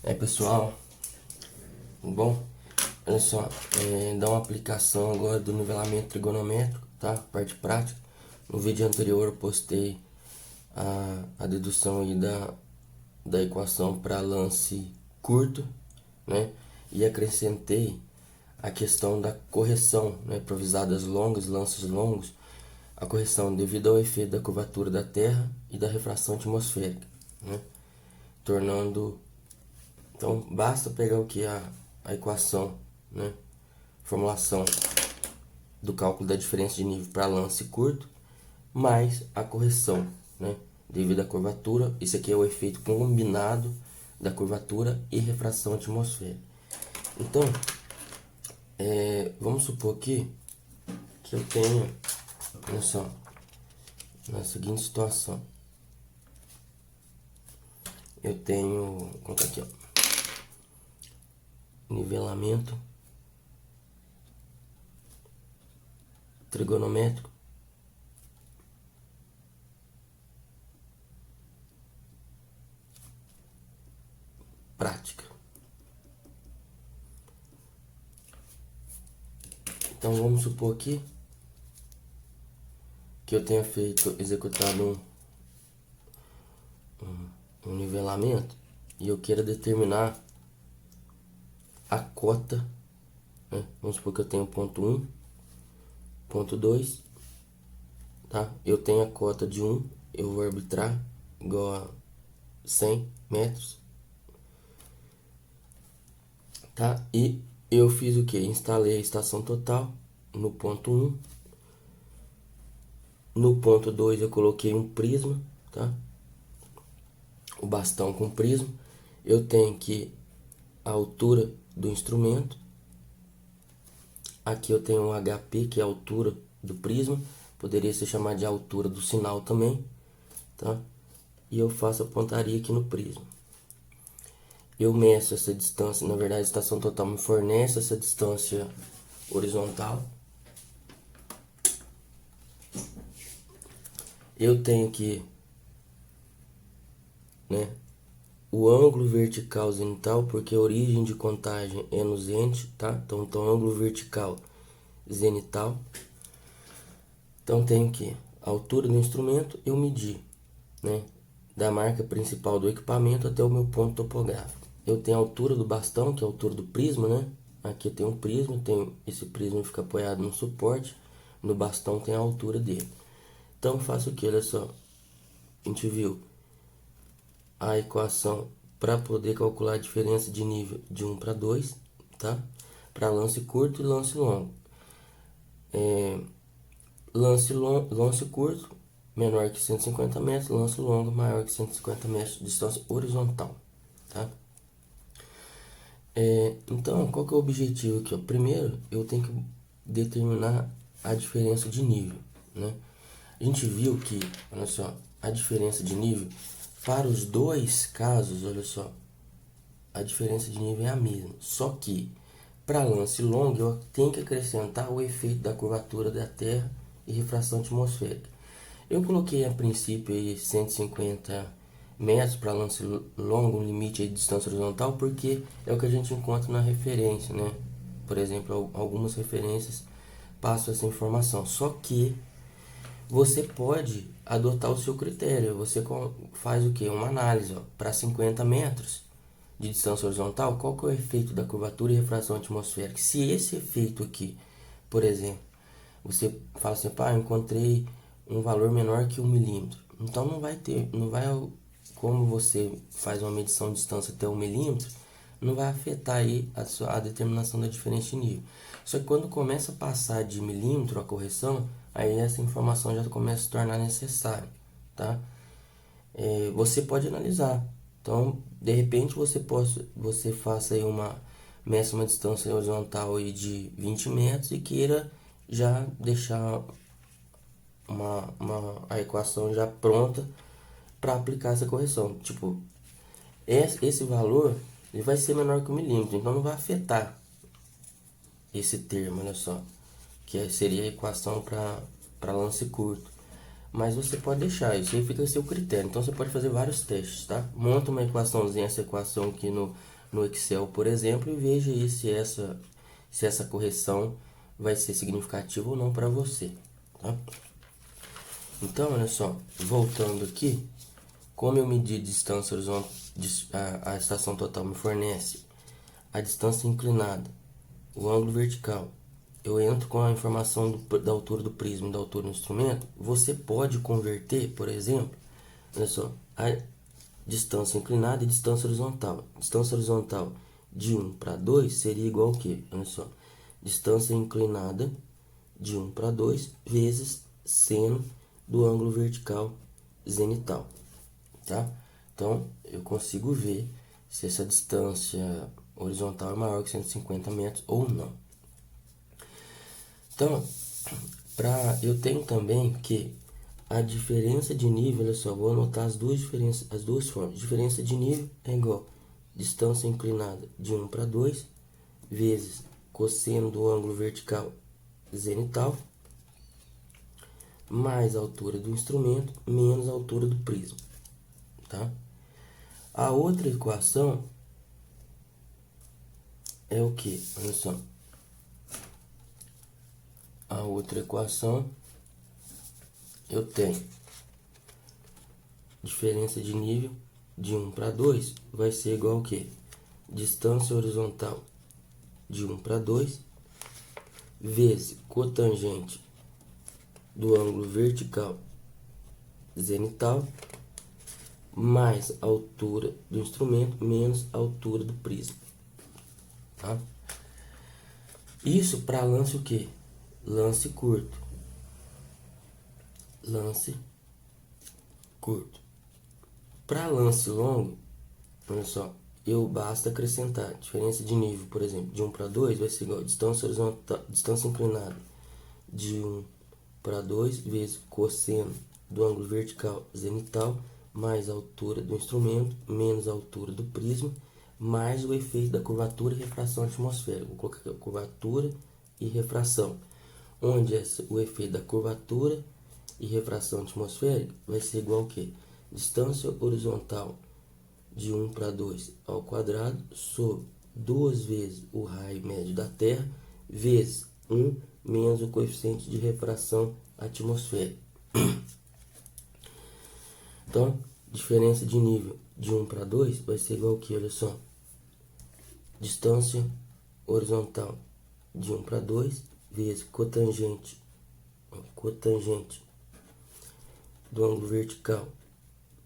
Pessoal, bom, olha só, dá uma aplicação agora do nivelamento trigonométrico, tá? Parte prática. No vídeo anterior eu postei a dedução aí da equação para lance curto, né? E acrescentei a questão da correção, né? Improvisadas longas, lances longos, a correção devido ao efeito da curvatura da Terra e da refração atmosférica, né? Tornando... Então, basta pegar o que? A equação, né? Formulação do cálculo da diferença de nível para lance curto, mais a correção, né? Devido à curvatura. Isso aqui é o efeito combinado da curvatura e refração atmosférica. Então, vamos supor aqui que eu tenho, olha só, na seguinte situação. Eu tenho, vou colocar aqui, ó, nivelamento trigonométrico prática. Então vamos supor aqui que eu tenha executado um nivelamento e eu queira determinar a cota, né? Vamos supor que eu tenho ponto 1, ponto 2, tá? Eu tenho a cota de 1, eu vou arbitrar igual a 100 metros, tá? E eu fiz o que? Instalei a estação total no ponto 1. No ponto 2 eu coloquei um prisma, tá? O bastão com prisma. Eu tenho que a altura do instrumento. Aqui eu tenho um HP, que é a altura do prisma. Poderia ser chamado de altura do sinal também, tá? E eu faço a pontaria aqui no prisma. Eu meço essa distância, na verdade a estação total me fornece essa distância horizontal. Eu tenho que, né, o ângulo vertical zenital, porque a origem de contagem é no zênite, tá? Então ângulo vertical zenital. Então tenho que a altura do instrumento eu medir, né, da marca principal do equipamento até o meu ponto topográfico. Eu tenho a altura do bastão, que é a altura do prisma, né? Aqui tem um prisma, esse prisma fica apoiado no suporte, no bastão tem a altura dele. Então faço o que? Olha só, a gente viu a equação para poder calcular a diferença de nível de 1 para 2, tá? Para lance curto e lance longo. Lance curto menor que 150 metros, lance longo maior que 150 metros de distância horizontal, tá? Então, qual que é o objetivo aqui? Ó? Primeiro, eu tenho que determinar a diferença de nível, né? A gente viu que, olha só, a diferença de nível, para os dois casos, olha só, a diferença de nível é a mesma. Só que, para lance longo, eu tenho que acrescentar o efeito da curvatura da Terra e refração atmosférica. Eu coloquei a princípio aí 150 metros para lance longo, um limite de distância horizontal, porque é o que a gente encontra na referência, né? Por exemplo, algumas referências passam essa informação. Só que você pode adotar o seu critério. Você faz o que? Uma análise para 50 metros de distância horizontal. Qual que é o efeito da curvatura e refração atmosférica? Se esse efeito aqui, por exemplo, você fala assim, pá, eu encontrei um valor menor que 1 milímetro. Então não vai, como você faz uma medição de distância até 1 milímetro, não vai afetar aí a determinação da diferença de nível. Só que quando começa a passar de milímetro a correção, aí essa informação já começa a se tornar necessária, tá? Você pode analisar. Então, de repente você faça aí meça uma distância horizontal aí de 20 metros e queira já deixar a equação já pronta para aplicar essa correção. Tipo, esse valor ele vai ser menor que 1 milímetro, então não vai afetar esse termo, olha só, que seria a equação para lance curto. mas você pode deixar, isso aí fica a seu critério. Então você pode fazer vários testes, tá? Monta uma equaçãozinha, essa equação aqui no Excel, por exemplo, e veja aí se essa correção vai ser significativa ou não para você, tá? Então, olha só, voltando aqui, como eu medi distância horizontal, a estação total me fornece a distância inclinada, o ângulo vertical, eu entro com a informação da altura do prisma e da altura do instrumento, você pode converter, por exemplo, olha só, a distância inclinada e distância horizontal. Distância horizontal de 1 para 2 seria igual ao quê? Olha só, distância inclinada de 1 para 2 vezes seno do ângulo vertical zenital, tá? Então, eu consigo ver se essa distância horizontal é maior que 150 metros ou não. Então, eu tenho também que a diferença de nível, olha só, vou anotar as duas formas. Diferença de nível é igual a distância inclinada de 1 para 2 vezes cosseno do ângulo vertical zenital mais a altura do instrumento menos a altura do prisma, tá? A outra equação é o que? Olha só. A outra equação eu tenho diferença de nível de 1 para 2 vai ser igual ao que? Distância horizontal de 1 para 2 vezes cotangente do ângulo vertical zenital mais a altura do instrumento menos a altura do prisma, tá? Isso para lance o que? Lance curto. Lance curto. Para lance longo, olha só, basta acrescentar diferença de nível, por exemplo, de 1 para 2 vai ser igual a distância horizontal, distância inclinada de 1 para 2 vezes cosseno do ângulo vertical zenital mais a altura do instrumento menos a altura do prisma mais o efeito da curvatura e refração atmosférica. Vou colocar aqui, curvatura e refração, onde o efeito da curvatura e refração atmosférica vai ser igual ao que? Distância horizontal de 1 para 2 ao quadrado sobre 2 vezes o raio médio da Terra vezes 1 menos o coeficiente de refração atmosférica. Então, diferença de nível de 1 para 2 vai ser igual ao que? Olha só. Distância horizontal de 1 para 2 vezes cotangente do ângulo vertical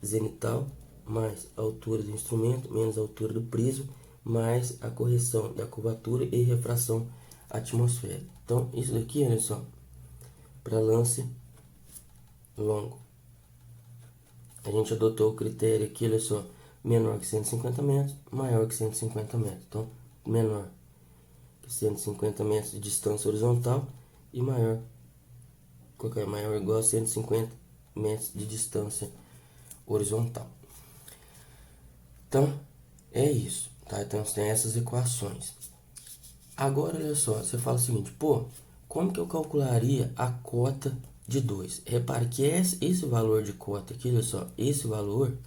zenital mais a altura do instrumento menos a altura do prisma mais a correção da curvatura e refração atmosférica. Então, isso daqui, olha só, para lance longo. A gente adotou o critério aqui, olha só, menor que 150 metros, maior que 150 metros. Então, menor que 150 metros de distância horizontal e maior ou igual a 150 metros de distância horizontal. Então, é isso, tá? Então, tem essas equações. Agora, olha só, você fala o seguinte, pô, como que eu calcularia a cota de 2? Repare que esse valor de cota aqui, olha só, esse valor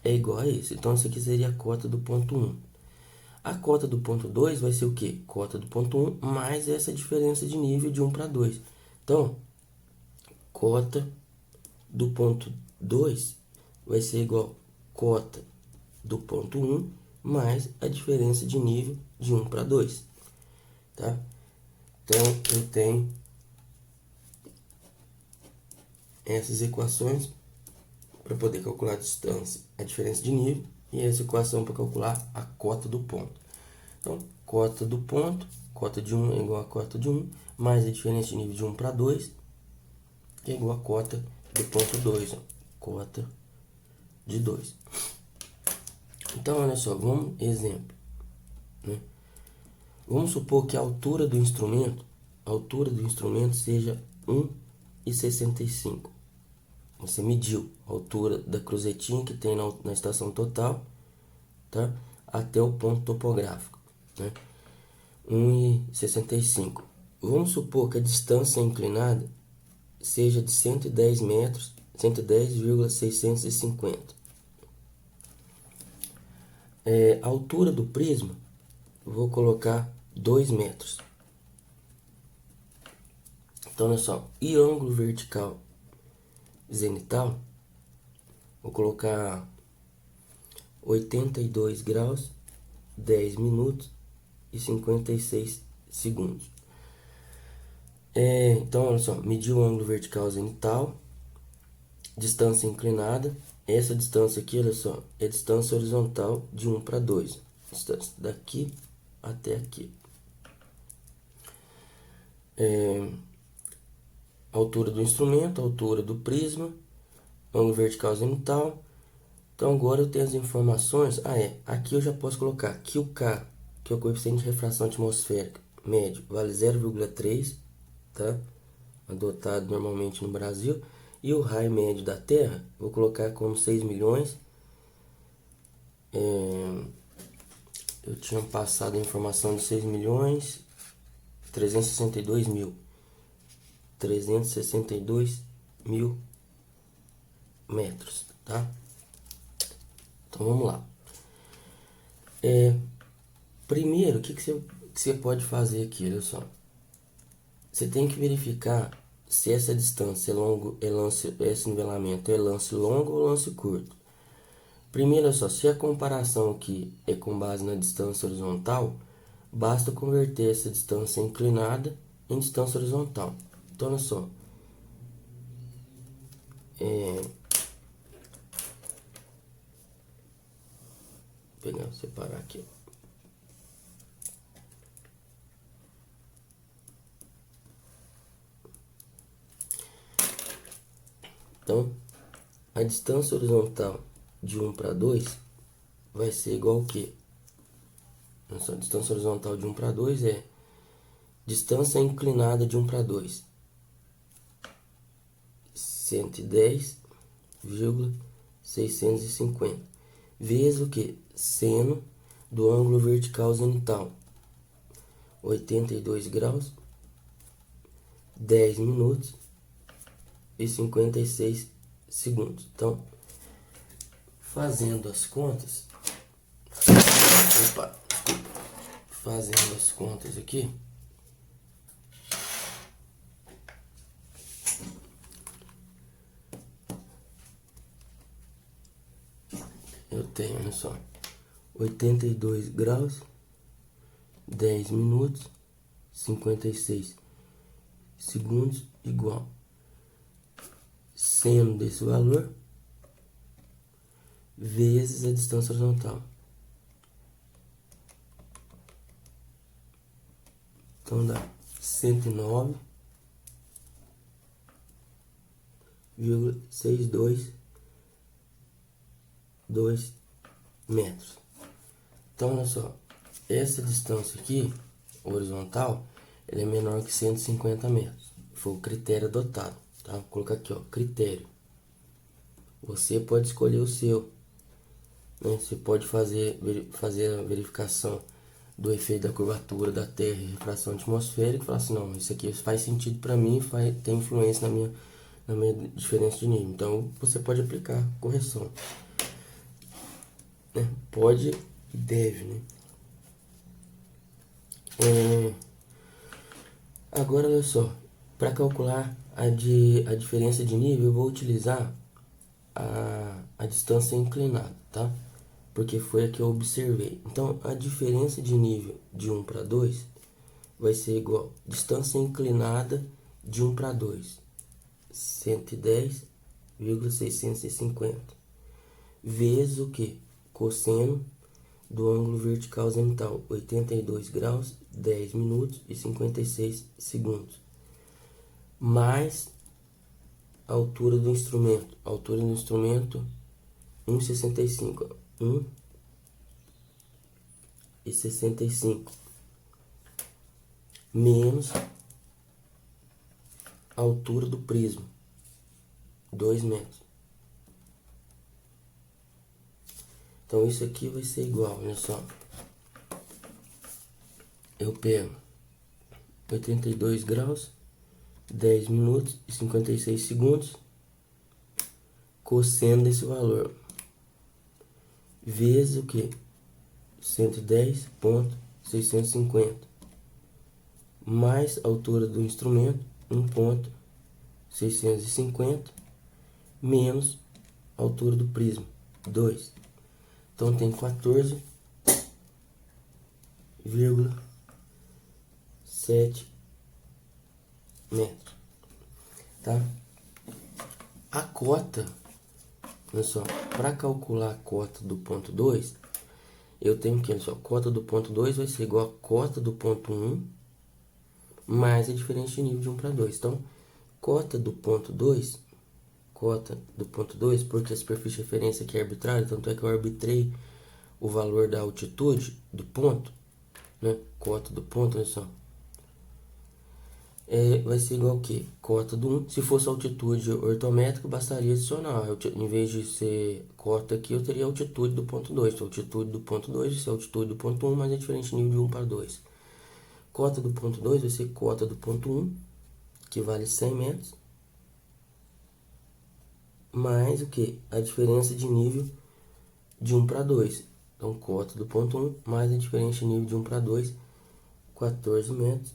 é igual a esse. Então, isso aqui seria a cota do ponto 1. A cota do ponto 2 vai ser o quê? Cota do ponto 1 mais essa diferença de nível de 1 para 2. Então, cota do ponto 2 vai ser igual a cota do ponto 1 mais a diferença de nível de 1 para 2. Tá? Então, eu tenho essas equações para poder calcular a distância, a diferença de nível, e essa equação para calcular a cota do ponto. Então, cota do ponto, cota de 1 é igual a cota de 1, mais a diferença de nível de 1 para 2, que é igual a cota do ponto 2, ó, cota de 2. Então, olha só, exemplo, né? Vamos supor que a altura do instrumento seja 1,65. Você mediu a altura da cruzetinha que tem na estação total, tá? Até o ponto topográfico, né? 1,65. Vamos supor que a distância inclinada seja de 110 metros 110,650. A altura do prisma, vou colocar 2 metros. Então, olha só, e ângulo vertical zenital, vou colocar 82 graus, 10 minutos e 56 segundos. Então, olha só, medir o ângulo vertical zenital, distância inclinada. Essa distância aqui, olha só, é distância horizontal de 1 para 2. Distância daqui até aqui. Altura do instrumento, altura do prisma, ângulo vertical zenital. Então agora eu tenho as informações. Aqui eu já posso colocar que o K, que é o coeficiente de refração atmosférica médio, vale 0,3, tá? Adotado normalmente no Brasil. E o raio médio da Terra, vou colocar como 6 milhões. Eu tinha passado a informação de 6 milhões 362 mil. 362 mil metros, tá? Então vamos lá. Primeiro, o que você pode fazer aqui? Olha só. Você tem que verificar se essa distância esse nivelamento é lance longo ou lance curto. Primeiro, olha só, se a comparação aqui é com base na distância horizontal, basta converter essa distância inclinada em distância horizontal. Então, olha só. Vou pegar, separar aqui. Então, a distância horizontal de 1 para 2 vai ser igual ao quê? A distância horizontal de 1 para 2 é distância inclinada de 1 para 2. 110,650 vezes o que? Seno do ângulo vertical zenital. 82 graus, 10 minutos e 56 segundos. Então, fazendo as contas, fazendo as contas aqui, eu tenho, olha só, 82 graus, 10 minutos, 56 segundos, igual seno desse valor vezes a distância horizontal. Então dá 109,622 metros. Então, olha só, essa distância aqui, horizontal, ela é menor que 150 metros. Foi o critério adotado, tá? Vou colocar aqui, ó, critério. Você pode escolher o seu, né? Você pode fazer a verificação do efeito da curvatura da Terra e refração atmosférica e falar assim, não, isso aqui faz sentido para mim, tem influência na minha diferença de nível. Então, você pode aplicar correção, né? Pode e deve, né? Agora, olha só, para calcular a diferença de nível, eu vou utilizar a distância inclinada, tá? Porque foi a que eu observei. Então, a diferença de nível de 1 para 2 vai ser igual a distância inclinada de 1 para 2, 110,650, vezes o que? Cosseno do ângulo vertical zenital, 82 graus, 10 minutos e 56 segundos, mais a altura do instrumento. A altura do instrumento, 1,65. 1,65 menos a altura do prisma, 2 metros. Então isso aqui vai ser igual, olha só. Eu pego 82 graus, 10 minutos e 56 segundos, cosseno desse valor, vezes o que? 110,650, mais a altura do instrumento, 1,650, menos a altura do prisma, 2. Então tem 14,7 metros, tá? A cota, olha só, para calcular a cota do ponto 2, eu tenho que, olha só, a cota do ponto 2 vai ser igual a cota do ponto 1 mais a diferença de nível de 1 para 2. Então, cota do ponto 2, porque a superfície de referência aqui é arbitrária, tanto é que eu arbitrei o valor da altitude do ponto, né? Cota do ponto, olha só, vai ser igual a quê? Cota do 1. Se fosse altitude ortométrica, bastaria adicionar. Em vez de ser cota aqui, eu teria a altitude do ponto 2. Então, altitude do ponto 2 vai ser a altitude do ponto 1 mais a diferença de nível de 1 para 2. Cota do ponto 2 vai ser cota do ponto 1, que vale 100 metros, mais o que? A diferença de nível de 1 para 2. Então, cota do ponto 1 mais a diferença de nível de 1 para 2, 14 metros.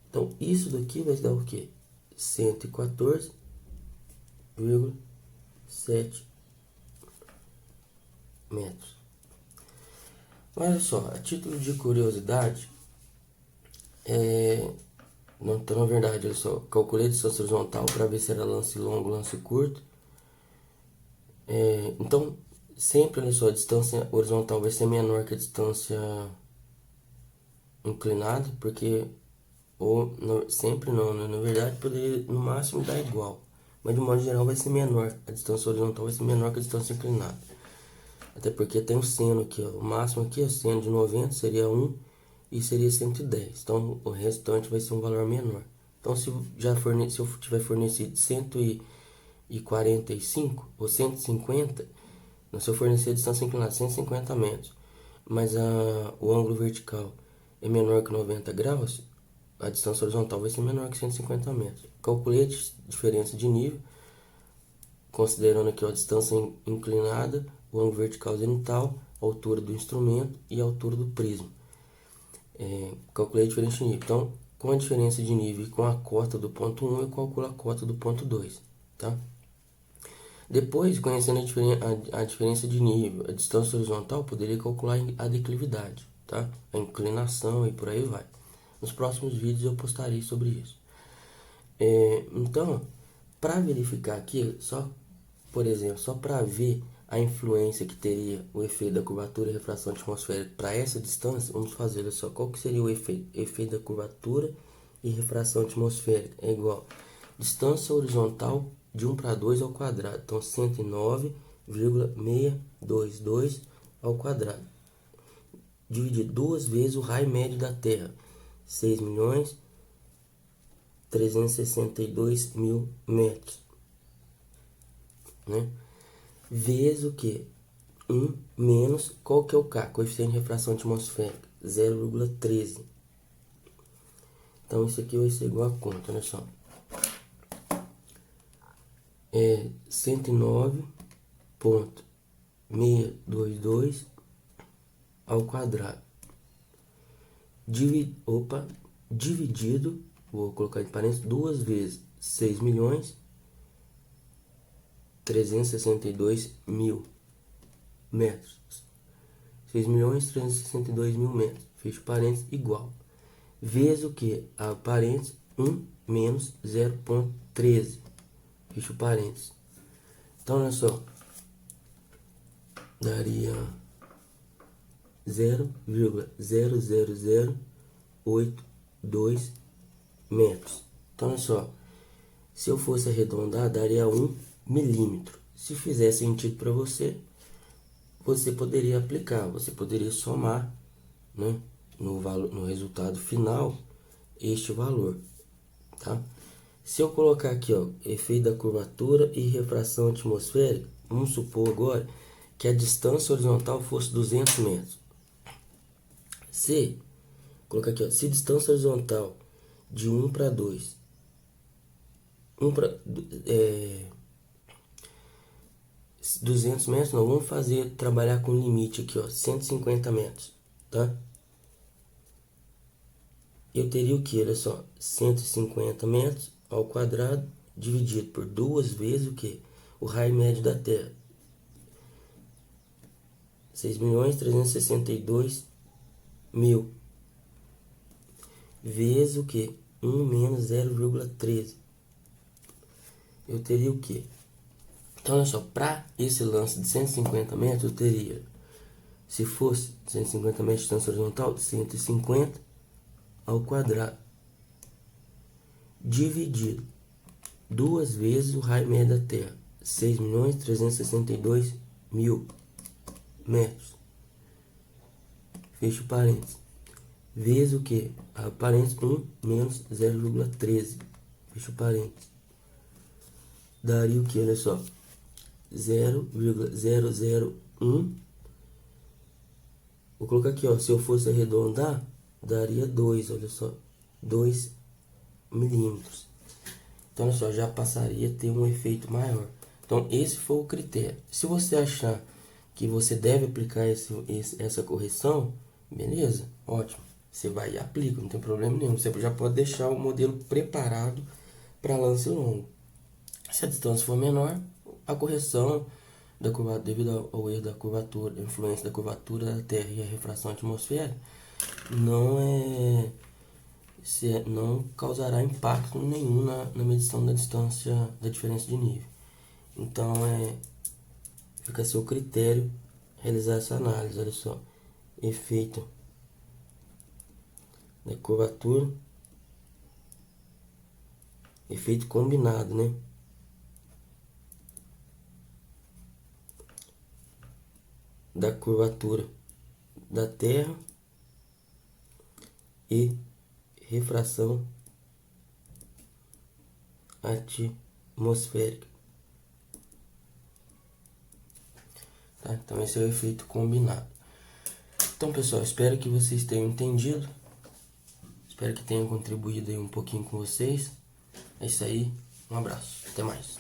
Então, isso daqui vai dar o quê? 114,7 metros. Olha só, a título de curiosidade, não, então, na verdade, olha só, calculei a distância horizontal para ver se era lance longo, lance curto. Então, sempre, olha só, a distância horizontal vai ser menor que a distância inclinada, porque, sempre não, né? Na verdade, poderia no máximo dar igual, mas de modo geral vai ser menor, a distância horizontal vai ser menor que a distância inclinada. Até porque tem o seno aqui, ó. O máximo aqui, o seno de 90 seria 1 e seria 110. Então, o restante vai ser um valor menor. Então, se eu tiver fornecido 145 ou 150, se eu fornecer a distância inclinada 150 metros, mas o ângulo vertical é menor que 90 graus, a distância horizontal vai ser menor que 150 metros. Calculei a diferença de nível, considerando aqui a distância inclinada, o ângulo vertical zenital, a altura do instrumento e a altura do prisma. Calculei a diferença de nível. Então, com a diferença de nível e com a cota do ponto 1, eu calculo a cota do ponto 2. Tá? Depois, conhecendo a diferença de nível, a distância horizontal, poderia calcular a declividade, tá? A inclinação e por aí vai. Nos próximos vídeos eu postarei sobre isso. Então, para verificar aqui, por exemplo, só para ver a influência que teria o efeito da curvatura e refração atmosférica para essa distância, vamos fazer, olha só, qual que seria o efeito da curvatura e refração atmosférica? É igual distância horizontal de 1 para 2 ao quadrado, então 109,622 ao quadrado, dividido 2 vezes o raio médio da Terra, 6.362.000 metros, né? Vezes o que? 1 menos, qual que é o K? Coeficiente de refração atmosférica, 0,13. Então, isso aqui vai ser igual a conta, olha só. 109,622 ao quadrado. Dividido, vou colocar em parênteses, 2 vezes 6.362.000 metros. 6.362.000 metros. Fecho parênteses, igual. Vezes o que? A parênteses, 1 menos 0,13. Fecho parênteses. Então, olha só. Daria 0,00082 metros. Então, olha só. Se eu fosse arredondar, daria 1 milímetro. Se fizer sentido para você, você poderia aplicar, você poderia somar, né, no resultado final este valor, tá? Se eu colocar aqui, ó, efeito da curvatura e refração atmosférica, vamos supor agora que a distância horizontal fosse 200 metros. Colocar aqui, ó, se distância horizontal de 1 para 2, 200 metros, não, vamos trabalhar com limite aqui, ó, 150 metros, tá? Eu teria o que? Olha só, 150 metros ao quadrado dividido por 2 vezes o que? O raio médio da Terra. 6.362.000 vezes o que? 1 menos 0,13. Eu teria o que? Então, olha só, para esse lance de 150 metros, eu teria, se fosse 150 metros de distância horizontal, 150 ao quadrado, dividido 2 vezes o raio médio da Terra, 6.362.000 metros. Fecha o parênteses. Vezes o que? A parênteses 1 menos 0,13. Fecha o parênteses. Daria o que? Olha só. 0,001. Vou colocar aqui, ó. Se eu fosse arredondar, daria 2, olha só. 2 milímetros. Então, olha só, já passaria a ter um efeito maior. Então, esse foi o critério. Se você achar que você deve aplicar essa correção, beleza, ótimo. Você vai e aplica, não tem problema nenhum. Você já pode deixar o modelo preparado para lance longo. Se a distância for menor, a correção da curvatura, devido ao erro da curvatura, a influência da curvatura da Terra e a refração atmosférica, não causará impacto nenhum na medição da distância, da diferença de nível. Então, fica a seu critério realizar essa análise. Olha só, efeito da curvatura, efeito combinado, né? Da curvatura da Terra e refração atmosférica. Tá? Então esse é o efeito combinado. Então, pessoal, espero que vocês tenham entendido. Espero que tenha contribuído aí um pouquinho com vocês. É isso aí. Um abraço. Até mais.